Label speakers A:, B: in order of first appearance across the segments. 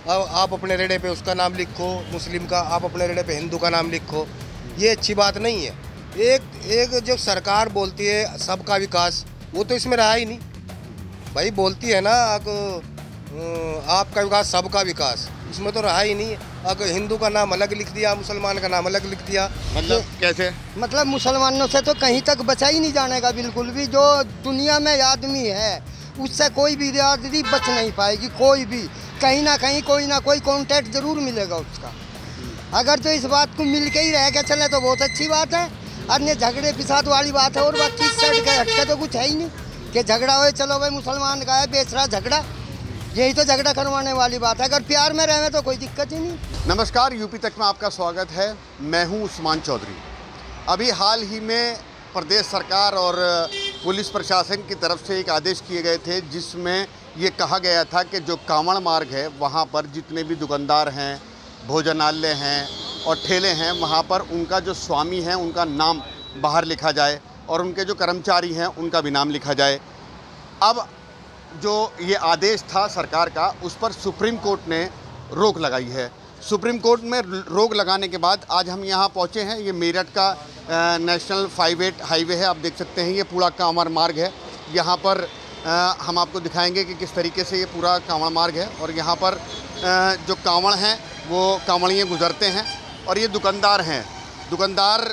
A: अब आप अपने रेड़े पे उसका नाम लिखो मुस्लिम का, आप अपने रेड़े पे हिंदू का नाम लिखो, ये अच्छी बात नहीं है। एक एक जो सरकार बोलती है सबका विकास, वो तो इसमें रहा ही नहीं भाई। बोलती है ना आपका विकास सबका विकास, इसमें तो रहा ही नहीं। अगर हिंदू का नाम अलग लिख दिया, मुसलमान का नाम अलग लिख दिया,
B: मतलब कैसे?
C: मतलब मुसलमानों से तो कहीं तक बचा ही नहीं जाने का बिल्कुल भी। जो दुनिया में आदमी है उससे कोई भी बिरादरी बच नहीं पाएगी। कोई भी कहीं ना कोई कॉन्टैक्ट जरूर मिलेगा उसका। अगर तो इस बात को मिल के ही रह के चले तो बहुत अच्छी बात है। अन्य झगड़े पिसाद वाली बात है और बाकी साइड के हटके तो कुछ है ही नहीं कि झगड़ा हो चलो भाई मुसलमान का है बेच रहा झगड़ा, यही तो झगड़ा करवाने वाली बात है। अगर प्यार में रहे तो कोई दिक्कत ही नहीं।
B: नमस्कार, यूपी तक में आपका स्वागत है। मैं हूं उस्मान चौधरी। अभी हाल ही में प्रदेश सरकार और पुलिस प्रशासन की तरफ से एक आदेश किए गए थे जिसमें ये कहा गया था कि जो कांवड़ मार्ग है वहाँ पर जितने भी दुकानदार हैं, भोजनालय हैं और ठेले हैं, वहाँ पर उनका जो स्वामी है उनका नाम बाहर लिखा जाए और उनके जो कर्मचारी हैं उनका भी नाम लिखा जाए। अब जो ये आदेश था सरकार का, उस पर सुप्रीम कोर्ट ने रोक लगाई है। सुप्रीम कोर्ट में रोक लगाने के बाद आज हम यहाँ पहुँचे हैं। ये मेरठ का नेशनल 58 हाईवे है, आप देख सकते हैं। ये पूरा कांवड़ मार्ग है। यहाँ पर हम आपको दिखाएंगे कि किस तरीके से ये पूरा कांवड़ मार्ग है और यहाँ पर जो कांवड़ हैं वो कांवड़िए गुजरते हैं और ये दुकानदार हैं। दुकानदार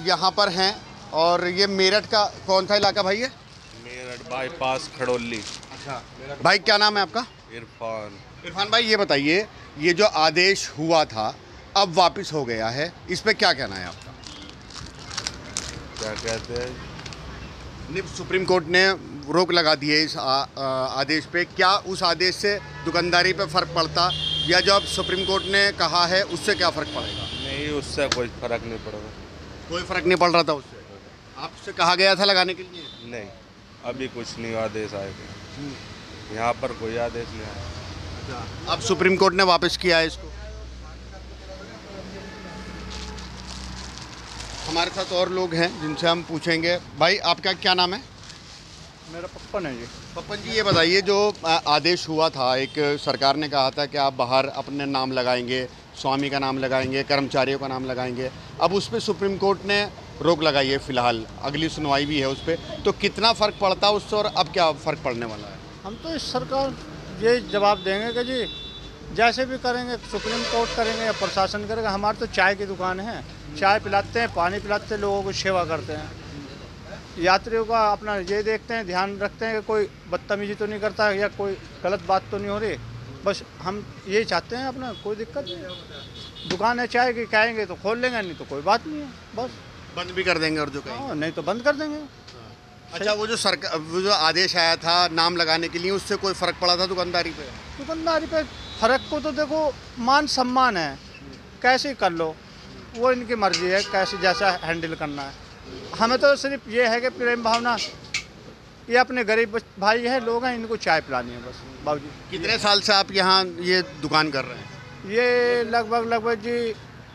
B: यहाँ पर हैं और ये मेरठ का कौन सा इलाका भाई है?
D: मेरठ बाईपास खड़ोली।
B: अच्छा भाई, क्या नाम है आपका?
D: इरफान।
B: इरफान भाई, ये बताइए, ये जो आदेश हुआ था अब वापस हो गया है, इस पे क्या कहना है आपका?
D: क्या कहते हैं?
B: सुप्रीम कोर्ट ने रोक लगा दी है इस आदेश पे। क्या उस आदेश से दुकानदारी पे फ़र्क पड़ता, या जो अब सुप्रीम कोर्ट ने कहा है उससे क्या फ़र्क पड़ेगा?
D: नहीं, उससे कोई फर्क नहीं पड़ेगा।
B: कोई फ़र्क नहीं पड़ रहा था उससे? आपसे कहा गया था लगाने के लिए?
D: नहीं, अभी कुछ नहीं आदेश आएगा। यहाँ पर कोई आदेश नहीं आया।
B: अब सुप्रीम कोर्ट ने वापस किया है इसको। हमारे साथ और लोग हैं जिनसे हम पूछेंगे। भाई, आपका क्या नाम है?
E: मेरा पप्पन है जी।
B: पप्पन जी, ये बताइए, जो आदेश हुआ था, एक सरकार ने कहा था कि आप बाहर अपने नाम लगाएंगे, स्वामी का नाम लगाएंगे, कर्मचारियों का नाम लगाएंगे। अब उस पर सुप्रीम कोर्ट ने रोक लगाई है फ़िलहाल, अगली सुनवाई भी है उस पर। तो कितना फ़र्क पड़ता है उससे और अब क्या फ़र्क पड़ने वाला है?
E: हम तो इस सरकार ये जवाब देंगे कि जी जैसे भी करेंगे, सुप्रीम कोर्ट करेंगे या प्रशासन करेगा। हमारी तो चाय की दुकान है, चाय पिलाते हैं, पानी पिलाते हैं, लोगों को सेवा करते हैं। यात्रियों का अपना ये देखते हैं, ध्यान रखते हैं कि कोई बदतमीजी तो नहीं करता है या कोई गलत बात तो नहीं हो रही। बस हम यही चाहते हैं, अपना कोई दिक्कत नहीं। दुकान है चाय की, कहेंगे तो खोल लेंगे, नहीं तो कोई बात नहीं है। बस
B: बंद भी कर देंगे और जो कहेंगे?
E: हाँ, नहीं तो बंद कर देंगे।
B: अच्छा, वो जो आदेश आया था नाम लगाने के लिए, उससे कोई फ़र्क पड़ा था दुकानदारी पे?
E: दुकानदारी पे फ़र्क को तो देखो, मान सम्मान है, कैसे कर लो, वो इनकी मर्ज़ी है कैसे जैसा हैंडल करना है। हमें तो सिर्फ ये है कि प्रेम भावना, ये अपने गरीब भाई है, लोग हैं, इनको चाय पिलानी है बस। बाबूजी,
B: कितने साल से आप यहाँ ये दुकान कर रहे हैं?
E: ये लगभग जी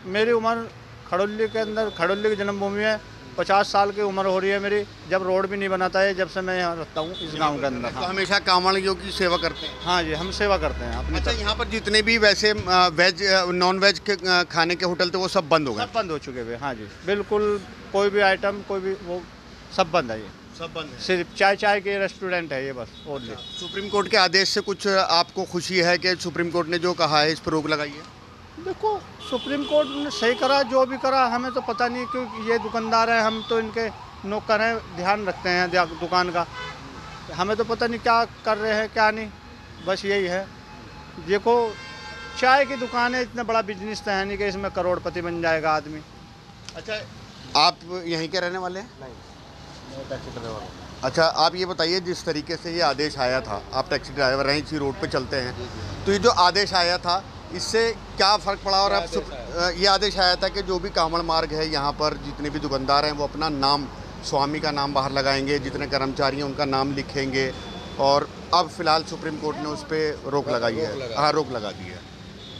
E: मेरी उम्र खड़ोली के अंदर, खड़ोली की जन्मभूमि है, 50 साल की उम्र हो रही है मेरी। जब रोड भी नहीं बनाता है, जब से मैं यहाँ रहता हूँ इस गांव के अंदर।
B: तो हमेशा कांवड़ियों की सेवा करते हैं?
E: हाँ जी, हम सेवा करते हैं अपनी।
B: अच्छा, यहाँ पर जितने भी वैसे वेज नॉन वेज के खाने के होटल थे वो सब बंद हो गए?
E: सब बंद हो चुके हैं। हाँ जी, बिल्कुल कोई भी आइटम, कोई भी वो सब बंद है। ये
B: सब बंद है?
E: सिर्फ चाय के रेस्टोरेंट है ये बस, ओनली।
B: सुप्रीम कोर्ट के आदेश से कुछ आपको खुशी है कि सुप्रीम कोर्ट ने जो कहा है इस पर रोक लगाई है?
E: देखो, सुप्रीम कोर्ट ने सही करा, जो भी करा हमें तो पता नहीं, क्योंकि ये दुकानदार हैं, हम तो इनके नौकर हैं, ध्यान रखते हैं दुकान का। हमें तो पता नहीं क्या कर रहे हैं क्या नहीं, बस यही है। देखो, चाय की दुकान है, इतना बड़ा बिजनेस तो है नहीं कि इसमें करोड़पति बन जाएगा आदमी।
B: अच्छा, आप यहीं के रहने वाले हैं?
A: नहीं, मैं टैक्सी करने वाला हूँ।
B: अच्छा, आप ये बताइए, जिस तरीके से ये आदेश आया था, आप टैक्सी ड्राइवर हैं, इसी रोड पे चलते हैं, तो ये जो आदेश आया था इससे क्या फ़र्क पड़ा? और अब ये आदेश आया था कि जो भी कांवड़ मार्ग है यहाँ पर जितने भी दुकानदार हैं वो अपना नाम, स्वामी का नाम बाहर लगाएंगे, जितने कर्मचारी हैं उनका नाम लिखेंगे, और अब फ़िलहाल सुप्रीम कोर्ट ने उस पर रोक लगाई है। हाँ, रोक लगा दी है।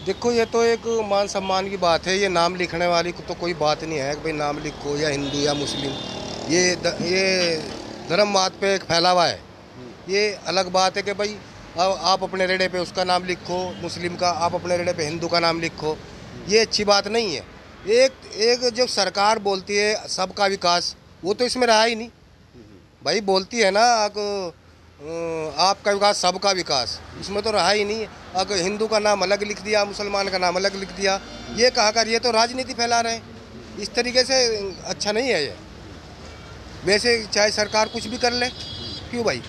A: देखो, ये तो एक मान सम्मान की बात है। ये नाम लिखने वाली तो कोई बात नहीं है कि भाई नाम लिखो या हिंदू या मुस्लिम, ये धर्म मत पे एक फैलावा है। ये अलग बात है कि भाई अब आप अपने रेड़े पे उसका नाम लिखो मुस्लिम का, आप अपने रेड़े पे हिंदू का नाम लिखो, ये अच्छी बात नहीं है। एक जो सरकार बोलती है सबका विकास, वो तो इसमें रहा ही नहीं भाई। बोलती है ना आपका विकास सबका विकास, इसमें तो रहा ही नहीं है। अगर हिंदू का नाम अलग लिख दिया, मुसलमान का नाम अलग लिख दिया, ये कहा कर, ये तो राजनीति फैला रहे हैं। इस तरीके से अच्छा नहीं है ये। वैसे चाहे सरकार कुछ भी कर ले, क्यों भाई,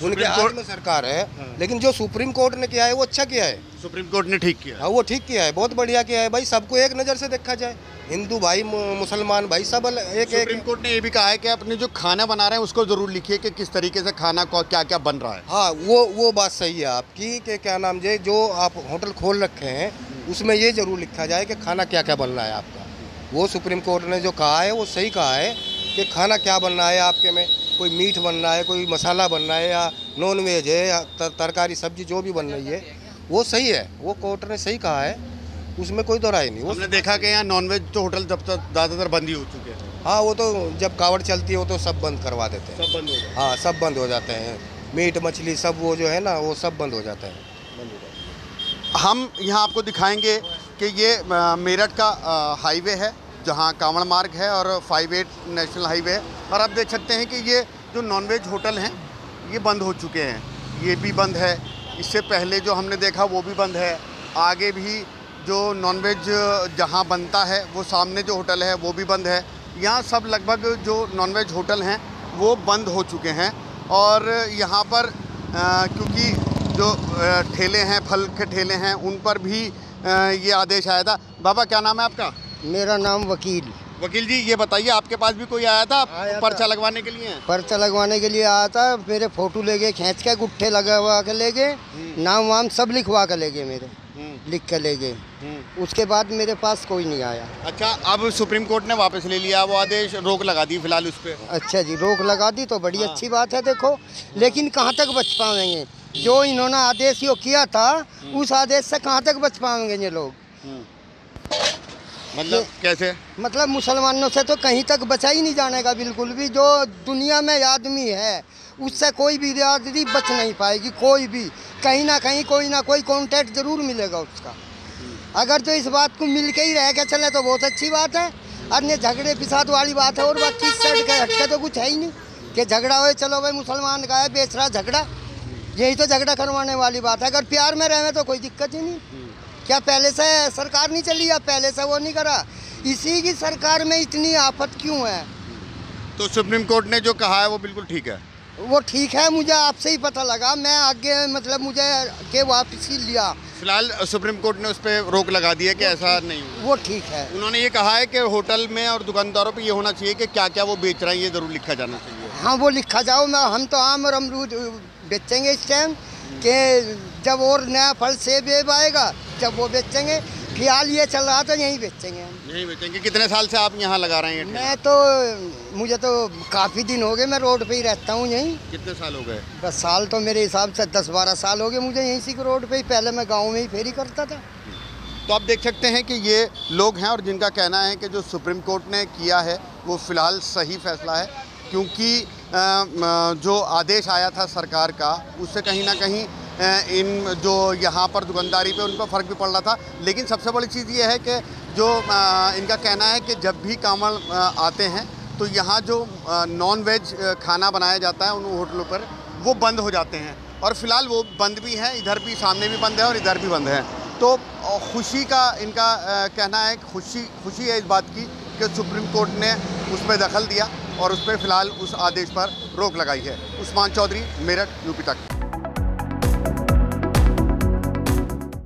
A: उनके हाथ में सरकार है, लेकिन जो सुप्रीम कोर्ट ने किया है वो अच्छा किया है।
B: सुप्रीम कोर्ट ने ठीक किया।
A: हाँ, वो ठीक किया है, बहुत बढ़िया किया है भाई। सबको एक नज़र से देखा जाए, हिंदू भाई मुसलमान भाई सब एक।
B: सुप्रीम कोर्ट ने ये भी कहा है कि अपने जो खाना बना रहे हैं उसको ज़रूर लिखिए कि किस तरीके से खाना को क्या क्या बन रहा है।
A: हाँ, वो बात सही है आपकी कि क्या नाम जो आप होटल खोल रखे हैं उसमें ये ज़रूर लिखा जाए कि खाना क्या क्या बनना है आपका। वो सुप्रीम कोर्ट ने जो कहा है वो सही कहा है कि खाना क्या बनना है आपके में, कोई मीट बनना है, कोई मसाला बनना है, या नॉन वेज है, या तरकारी सब्जी जो भी बन रही है वो सही है। वो कोर्ट ने सही कहा है, उसमें कोई दो राय नहीं। वो
B: हमने देखा कि यहाँ नॉनवेज तो होटल जब तक ज़्यादातर बंद ही हो चुके हैं।
A: हाँ, वो तो जब कावड़ चलती है वो तो सब बंद करवा देते हैं।
B: सब बंद हो गए।
A: हाँ, सब बंद हो जाते हैं, मीट मछली सब वो जो है ना वो सब बंद हो जाता है।
B: हम यहाँ आपको दिखाएंगे कि ये मेरठ का हाईवे है जहाँ कांवड़ मार्ग है और 58 नेशनल हाईवे है। और आप देख सकते हैं कि ये जो नॉनवेज होटल हैं ये बंद हो चुके हैं, ये भी बंद है। इससे पहले जो हमने देखा वो भी बंद है। आगे भी जो नॉनवेज जहाँ बनता है वो सामने जो होटल है वो भी बंद है। यहाँ सब लगभग जो नॉनवेज होटल हैं वो बंद हो चुके हैं। और यहाँ पर क्योंकि जो ठेले हैं, फल के ठेले हैं, उन पर भी ये आदेश आया था। बाबा क्या नाम है आपका?
C: मेरा नाम वकील।
B: वकील जी ये बताइए, आपके पास भी कोई आया था पर्चा लगवाने के लिए?
C: पर्चा लगवाने के लिए आया था, मेरे फोटो ले गए, खींच के गुट्ठे लगवा के ले गए, नाम वाम सब लिखवा के ले गए, मेरे लिख के ले गए। उसके बाद मेरे पास कोई नहीं आया।
B: अच्छा, अब सुप्रीम कोर्ट ने वापस ले लिया वो आदेश, रोक लगा दी फिलहाल उस पर?
C: अच्छा जी, रोक लगा दी तो बड़ी अच्छी बात है। देखो, लेकिन कहाँ तक बच पाएंगे? जो इन्होंने आदेश यो किया था उस आदेश से कहाँ तक बच पाएंगे ये लोग?
B: मतलब कैसे?
C: मतलब मुसलमानों से तो कहीं तक बचा ही नहीं जाने का बिल्कुल भी। जो दुनिया में आदमी है उससे कोई भी बिरादरी बच नहीं पाएगी, कोई भी कहीं ना कहीं कोई ना कोई कॉन्टैक्ट जरूर मिलेगा उसका। अगर तो इस बात को मिल के ही रह के चले तो बहुत अच्छी बात है। अन्य झगड़े फिसाद वाली बात है और बाकी साइड के हटके तो कुछ है ही नहीं कि झगड़ा हो, चलो भाई मुसलमान का है बेच रहा झगड़ा, यही तो झगड़ा करवाने वाली बात है। अगर प्यार में रहे तो कोई दिक्कत ही नहीं। क्या पहले से सरकार नहीं चली या पहले से वो नहीं करा? इसी की सरकार में इतनी आफत क्यों है?
B: तो सुप्रीम कोर्ट ने जो कहा है वो बिल्कुल ठीक है?
C: वो ठीक है, मुझे आपसे ही पता लगा, मैं आगे मतलब मुझे के वापसी लिया।
B: फिलहाल सुप्रीम कोर्ट ने उस पर रोक लगा दी है कि ऐसा नहीं हुआ।
C: वो ठीक है।
B: उन्होंने ये कहा है कि होटल में और दुकानदारों पे ये होना चाहिए कि क्या क्या वो बेच रहे हैं ये ज़रूर लिखा जाना चाहिए।
C: हाँ, वो लिखा जाओ। हम तो आम और अमरूद बेचेंगे इस टाइम कि जब और नया फल सेब वेब आएगा जब वो बेचेंगे। फिलहाल ये चल रहा था यहीं बेचेंगे हम।
B: यहीं बेचेंगे। कितने साल से आप यहाँ लगा रहे हैं?
C: मैं तो मुझे तो काफ़ी दिन हो गए, मैं रोड पे ही रहता हूँ यहीं।
B: कितने साल हो गए?
C: बस साल तो मेरे हिसाब से 10-12 साल हो गए मुझे यहीं से रोड पे ही। पहले मैं गांव में ही फेरी करता था।
B: तो आप देख सकते हैं कि ये लोग हैं और जिनका कहना है कि जो सुप्रीम कोर्ट ने किया है वो फ़िलहाल सही फैसला है, क्योंकि जो आदेश आया था सरकार का उससे कहीं ना कहीं इन जो यहाँ पर दुकानदारी पे उन पर फ़र्क भी पड़ रहा था। लेकिन सबसे बड़ी चीज़ ये है कि जो इनका कहना है कि जब भी कांवड़ आते हैं तो यहाँ जो नॉन वेज खाना बनाया जाता है उन होटलों पर वो बंद हो जाते हैं। और फ़िलहाल वो बंद भी हैं, इधर भी सामने भी बंद है और इधर भी बंद है। तो खुशी का इनका कहना है, खुशी है इस बात की कि सुप्रीम कोर्ट ने उस पर दखल दिया और उस पर फ़िलहाल उस आदेश पर रोक लगाई है। उस्मान चौधरी, मेरठ, यूपी तक।